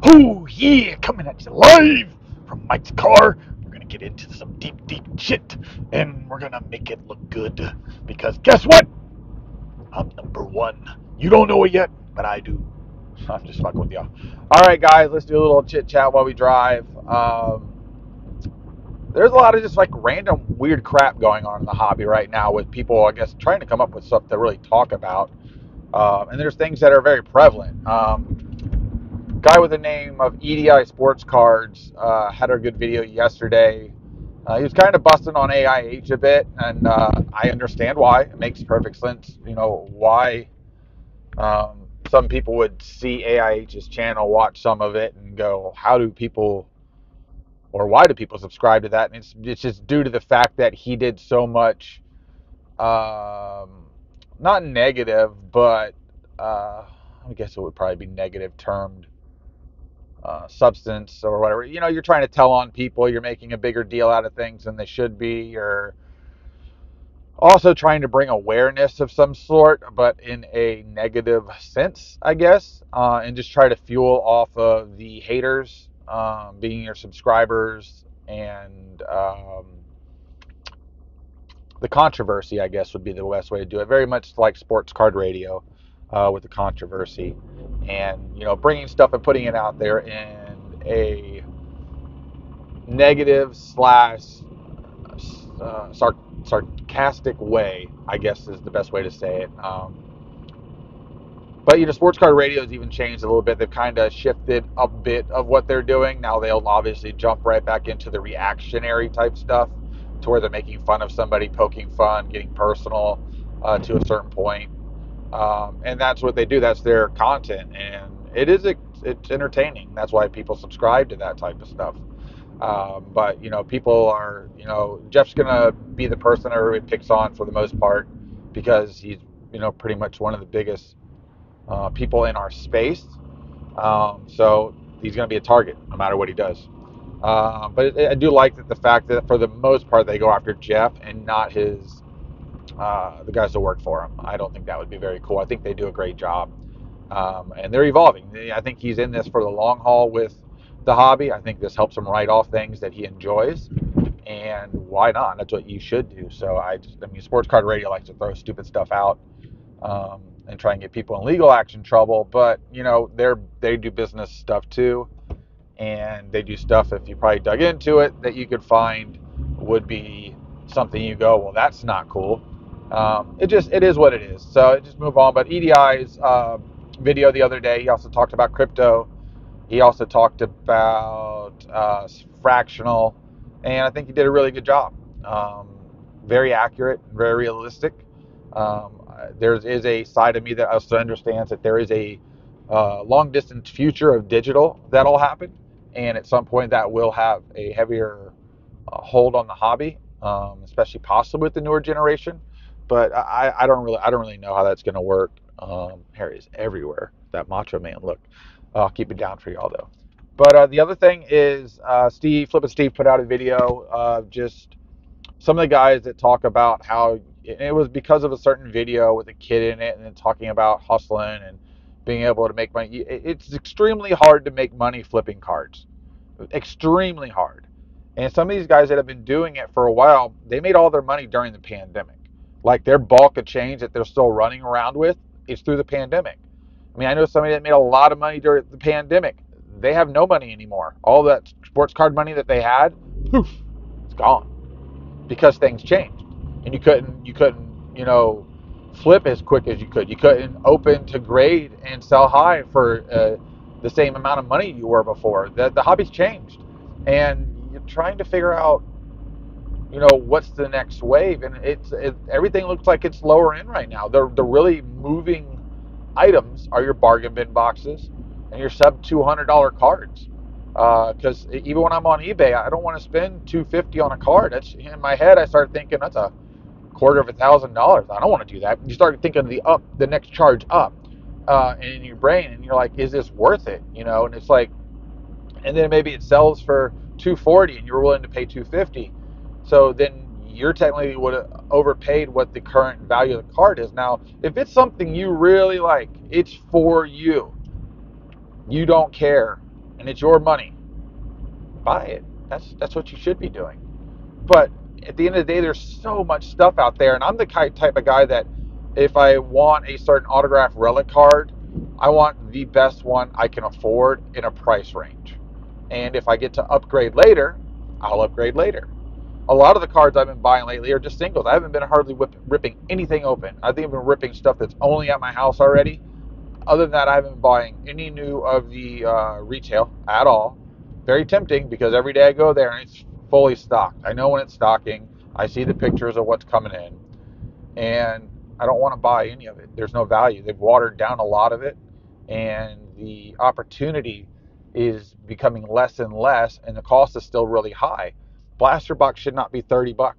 Oh yeah, coming at you live from Mike's car. We're gonna get into some deep, deep shit, and we're gonna make it look good. Because guess what? I'm number one. You don't know it yet, but I do. I'm just fucking with y'all. All right, guys, let's do a little chit chat while we drive. There's a lot of just like random weird crap going on in the hobby right now with people, I guess, trying to come up with stuff to really talk about. And there's things that are very prevalent. Guy with the name of EDI Sports Cards had a good video yesterday. He was kind of busting on AIH a bit, and I understand why. It makes perfect sense, why some people would see AIH's channel, watch some of it, and go, "How do people, or why do people subscribe to that?" And it's just due to the fact that he did so much, not negative, but I guess it would probably be negative termed substance or whatever. You're trying to tell on people, you're making a bigger deal out of things than they should be. You're also trying to bring awareness of some sort, but in a negative sense, I guess, and just try to fuel off of the haters, being your subscribers, and the controversy, I guess, would be the best way to do it. Very much like Sports Card Radio, with the controversy, and bringing stuff and putting it out there in a negative slash sarcastic way, I guess is the best way to say it. But Sports Card Radio has even changed a little bit. They've kind of shifted a bit of what they're doing. Now they'll obviously jump right back into the reactionary type stuff, to where they're making fun of somebody, poking fun, getting personal to a certain point. And that's what they do. That's their content, and it's entertaining. That's why people subscribe to that type of stuff. But people are, Jeff's gonna be the person everybody picks on for the most part, because he's pretty much one of the biggest people in our space. So he's gonna be a target no matter what he does. But I do like the fact that for the most part they go after Jeff and not the guys that work for him. I don't think that would be very cool. I think they do a great job, and they're evolving. I think he's in this for the long haul with the hobby. I think this helps him write off things that he enjoys, and why not? That's what you should do. So I mean, Sports Card Radio likes to throw stupid stuff out, and try and get people in legal action trouble, but they do business stuff too, and they do stuff, if you probably dug into it, that you could find would be something you go, well, that's not cool. It is what it is. So just move on. But EDI's video the other day, he also talked about crypto. He also talked about fractional, and I think he did a really good job. Very accurate, very realistic. There is a side of me that also understands that there is a long distance future of digital that'll happen, and at some point that will have a heavier hold on the hobby, especially possibly with the newer generation. But I don't really know how that's going to work. Harry's everywhere. That Macho Man look. I'll keep it down for y'all though. But the other thing is, Flippin' Steve put out a video of just some of the guys that talk about how it was because of a certain video with a kid in it, and then talking about hustling and being able to make money. It's extremely hard to make money flipping cards. Extremely hard. And some of these guys that have been doing it for a while, they made all their money during the pandemic. Like their bulk of change that they're still running around with is through the pandemic. I mean, I know somebody that made a lot of money during the pandemic. They have no money anymore. All that sports card money that they had, poof, it's gone, because things changed, and you couldn't flip as quick as you could. You couldn't open to grade and sell high for the same amount of money you were before. The hobby's changed, and you're trying to figure out what's the next wave, and everything looks like it's lower in right now. The really moving items are your bargain bin boxes and your sub $200 cards. Because even when I'm on eBay, I don't want to spend $250 on a card. That's in my head. I start thinking that's a quarter of $1,000. I don't want to do that. You start thinking the next charge up, in your brain, and you're like, is this worth it? And it's like, and then maybe it sells for $240, and you're willing to pay $250. So then you're technically would have overpaid what the current value of the card is. Now, if it's something you really like, it's for you. You don't care and it's your money, buy it. That's what you should be doing. But at the end of the day, there's so much stuff out there, and I'm the type of guy that if I want a certain autograph relic card, I want the best one I can afford in a price range. And if I get to upgrade later, I'll upgrade later. A lot of the cards I've been buying lately are just singles. I haven't been hardly ripping anything open. I think I've been ripping stuff that's only at my house already. Other than that, I haven't been buying any new of the retail at all. Very tempting because every day I go there and it's fully stocked. I know when it's stocking. I see the pictures of what's coming in, and I don't want to buy any of it. There's no value. They've watered down a lot of it, and the opportunity is becoming less and less, and the cost is still really high. Blaster box should not be $30.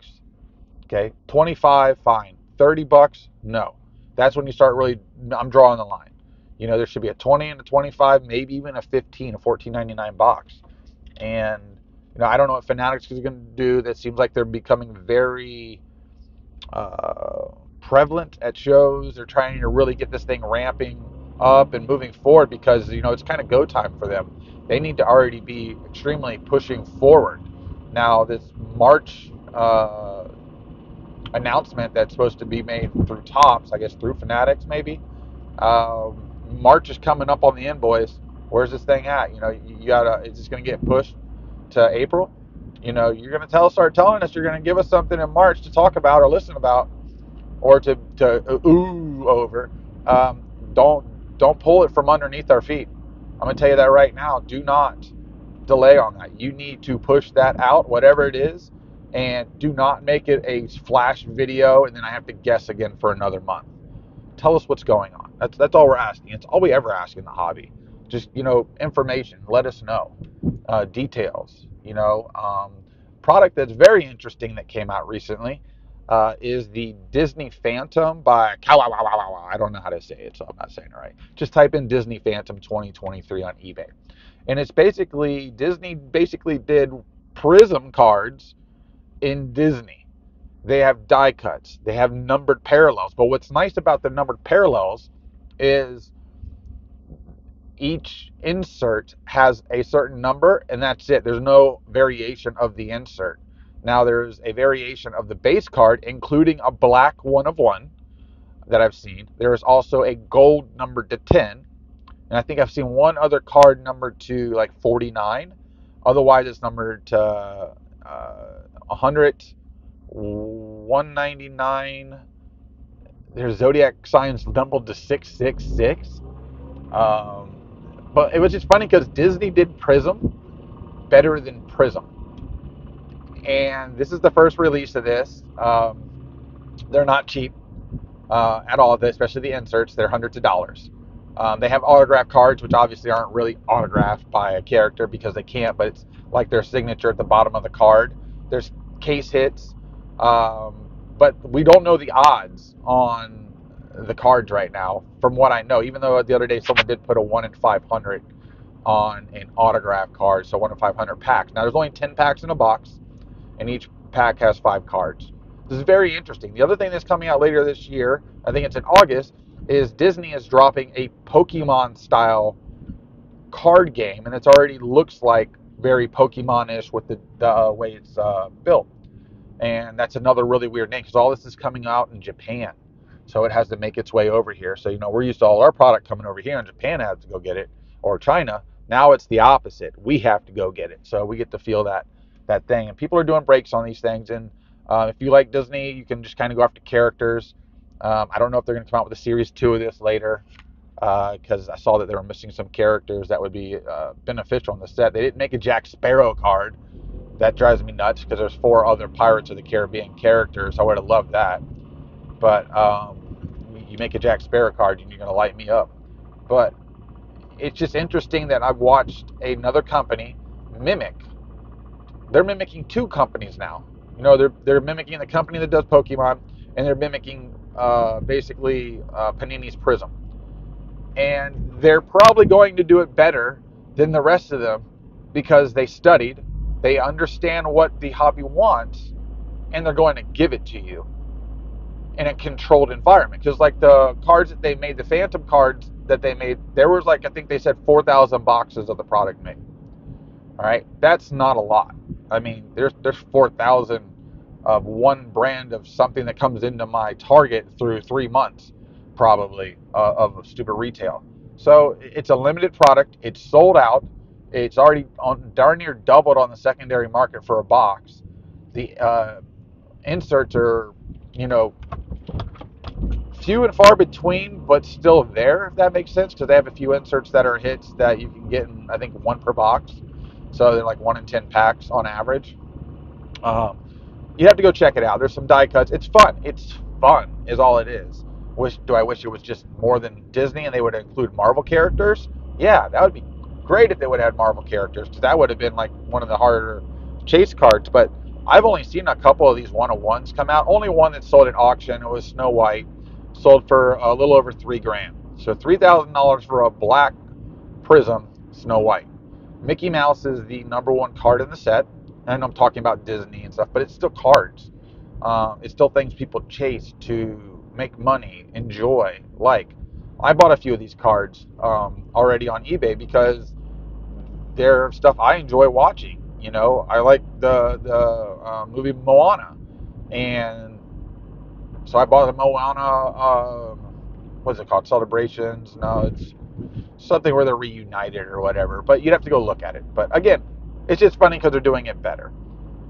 Okay, 25, fine. $30, no. That's when you start really. I'm drawing the line. There should be a 20 and a 25, maybe even a 15, a 14.99 box. And I don't know what Fanatics is going to do. That seems like they're becoming very prevalent at shows. They're trying to really get this thing ramping up and moving forward because it's kind of go time for them. They need to already be extremely pushing forward. Now this March announcement that's supposed to be made through Tops, I guess through Fanatics maybe. March is coming up on the end, boys. Where's this thing at? You gotta. Is this gonna get pushed to April? You're gonna start telling us you're gonna give us something in March to talk about or listen about, or to ooh over. Don't pull it from underneath our feet. I'm gonna tell you that right now. Do not delay on that. You need to push that out, whatever it is, and do not make it a flash video and then I have to guess again for another month. Tell us what's going on. That's all we're asking. It's all we ever ask in the hobby. Just information. Let us know details. Product that's very interesting that came out recently is the Disney Phantom by Kawawawa. I don't know how to say it, so I'm not saying it right. Just type in Disney Phantom 2023 on eBay, and it's basically Disney did Prism cards in Disney. They have die cuts. They have numbered parallels. But what's nice about the numbered parallels is each insert has a certain number, and that's it. There's no variation of the insert. Now, there's a variation of the base card, including a black 1 of 1 that I've seen. There is also a gold numbered to 10. And I think I've seen one other card numbered to like 49. Otherwise, it's numbered to 100, 199. There's zodiac signs numbered to 666. But it was just funny because Disney did Prism better than Prism. And this is the first release of this. They're not cheap at all, especially the inserts. They're hundreds of dollars. They have autograph cards, which obviously aren't really autographed by a character because they can't, but it's like their signature at the bottom of the card. There's case hits, but we don't know the odds on the cards right now, from what I know, even though the other day someone did put a 1 in 500 on an autograph card, so 1 in 500 packs. Now, there's only 10 packs in a box, and each pack has 5 cards. This is very interesting. The other thing that's coming out later this year, I think it's in August, is Disney is dropping a Pokemon-style card game, and it already looks like very Pokemon-ish with the way it's built. And that's another really weird name because all this is coming out in Japan. So it has to make its way over here. So, we're used to all our product coming over here, and Japan has to go get it, or China. Now it's the opposite. We have to go get it. So we get to feel that thing. And people are doing breaks on these things. And if you like Disney, you can just kind of go after characters. I don't know if they're going to come out with a series 2 of this later because I saw that they were missing some characters that would be beneficial on the set. They didn't make a Jack Sparrow card. That drives me nuts because there's 4 other Pirates of the Caribbean characters. I would have loved that. But you make a Jack Sparrow card and you're going to light me up. But it's just interesting that I've watched another company mimic. They're mimicking 2 companies now. They're mimicking the company that does Pokemon, and they're mimicking basically Panini's Prism. And they're probably going to do it better than the rest of them because they studied, they understand what the hobby wants, and they're going to give it to you in a controlled environment. Because like the cards that they made, the Phantom cards that they made, there was like, I think they said 4,000 boxes of the product made. All right, that's not a lot. I mean, there's 4,000 of one brand of something that comes into my Target through 3 months, probably, of stupid retail. So it's a limited product. It's sold out. It's already on darn near doubled on the secondary market for a box. The inserts are, you know, few and far between, but still there, if that makes sense, because they have a few inserts that are hits that you can get in, I think, one per box. So they're like 1 in 10 packs on average. Um, you have to go check it out. There's some die cuts. It's fun. It's fun, is all it is. Do I wish it was just more than Disney and they would include Marvel characters? Yeah, that would be great if they would have had Marvel characters, because that would have been like one of the harder chase cards. But I've only seen a couple of these one-of-ones come out. Only one that sold at auction. It was Snow White, sold for a little over $3,000. So $3,000 for a black Prism Snow White. Mickey Mouse is the number one card in the set. And I'm talking about Disney and stuff, but it's still cards. It's still things people chase to make money, enjoy. Like, I bought a few of these cards already on eBay because they're stuff I enjoy watching. You know, I like the movie Moana, and so I bought the Moana. What's it called? Celebrations? No, it's something where they're reunited or whatever. But you'd have to go look at it. But again, it's just funny because they're doing it better,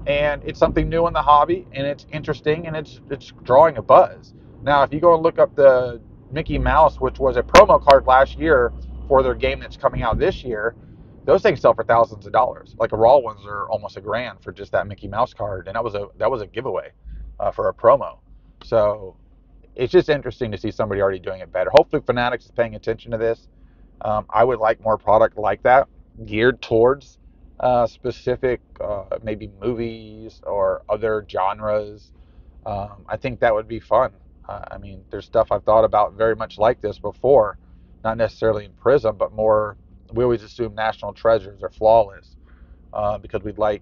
and it's something new in the hobby, and it's interesting, and it's drawing a buzz. Now, if you go and look up the Mickey Mouse, which was a promo card last year for their game that's coming out this year, those things sell for thousands of dollars. Like, the raw ones are almost $1,000 for just that Mickey Mouse card, and that was a giveaway for a promo. So it's just interesting to see somebody already doing it better. Hopefully, Fanatics is paying attention to this. I would like more product like that geared towards specific, maybe movies or other genres. I think that would be fun. I mean, there's stuff I've thought about very much like this before, not necessarily in Prism, but more. We always assume National Treasures are flawless because we'd like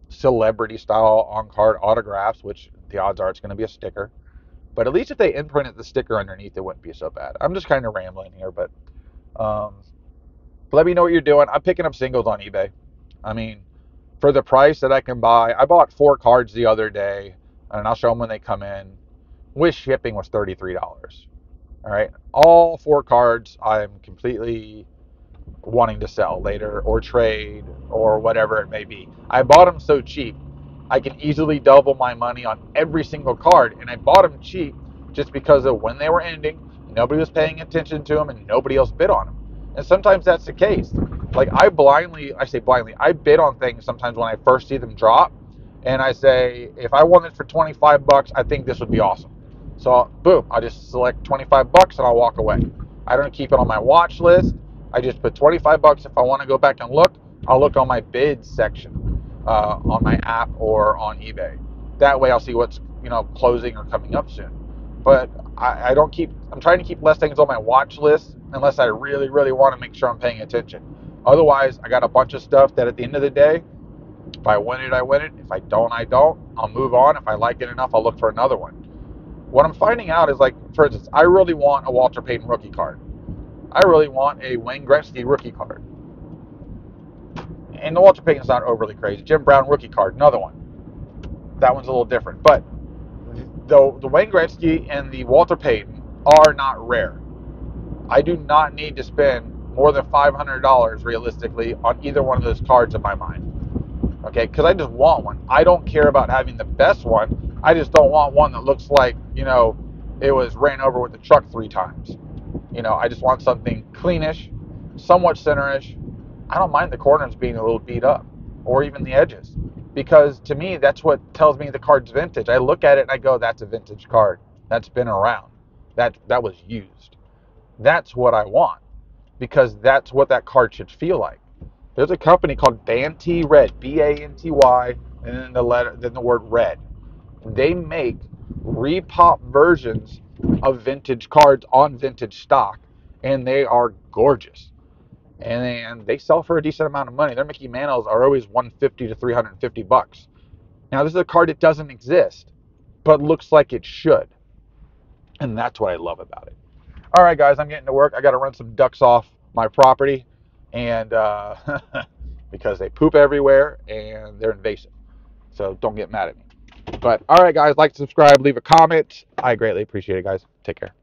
celebrity style on card autographs, which the odds are it's going to be a sticker. But at least if they imprinted the sticker underneath, it wouldn't be so bad. I'm just kind of rambling here, but um, let me know what you're doing. I'm picking up singles on eBay. I mean, for the price that I can buy, I bought 4 cards the other day, and I'll show them when they come in. With shipping was $33. All right, all 4 cards I'm completely wanting to sell later or trade or whatever it may be. I bought them so cheap, I can easily double my money on every single card, and I bought them cheap just because of when they were ending. Nobody was paying attention to them, and nobody else bid on them. And sometimes that's the case. Like, I say blindly, I bid on things sometimes when I first see them drop, and I say, if I won it for 25 bucks, I think this would be awesome. So boom, I just select 25 bucks and I'll walk away. I don't keep it on my watch list. I just put 25 bucks. If I want to go back and look, I'll look on my bids section on my app or on eBay. That way I'll see what's, closing or coming up soon. But I don't keep, I'm trying to keep less things on my watch list unless I really, really want to make sure I'm paying attention. Otherwise, I got a bunch of stuff that at the end of the day, if I win it, I win it. If I don't, I don't. I'll move on. If I like it enough, I'll look for another one. What I'm finding out is, like, for instance, I really want a Walter Payton rookie card. I really want a Wayne Gretzky rookie card. And the Walter Payton's not overly crazy. Jim Brown rookie card, another one. That one's a little different. But the Wayne Gretzky and the Walter Payton are not rare. I do not need to spend more than $500 realistically on either one of those cards in my mind. Okay, because I just want one. I don't care about having the best one. I just don't want one that looks like, it was ran over with a truck 3 times. I just want something cleanish, somewhat centerish. I don't mind the corners being a little beat up, or even the edges, because to me that's what tells me the card's vintage. I look at it and I go, that's a vintage card. That's been around. That was used. That's what I want, because that's what that card should feel like. There's a company called Banty Red, Banty, and then the word red. They make repop versions of vintage cards on vintage stock, and they are gorgeous. And they sell for a decent amount of money. Their Mickey Mantles are always 150 to 350 bucks. Now, this is a card that doesn't exist, but looks like it should. And that's what I love about it. All right, guys, I'm getting to work. I got to run some ducks off my property, and because they poop everywhere and they're invasive. So don't get mad at me. But all right, guys, like, subscribe, leave a comment. I greatly appreciate it, guys. Take care.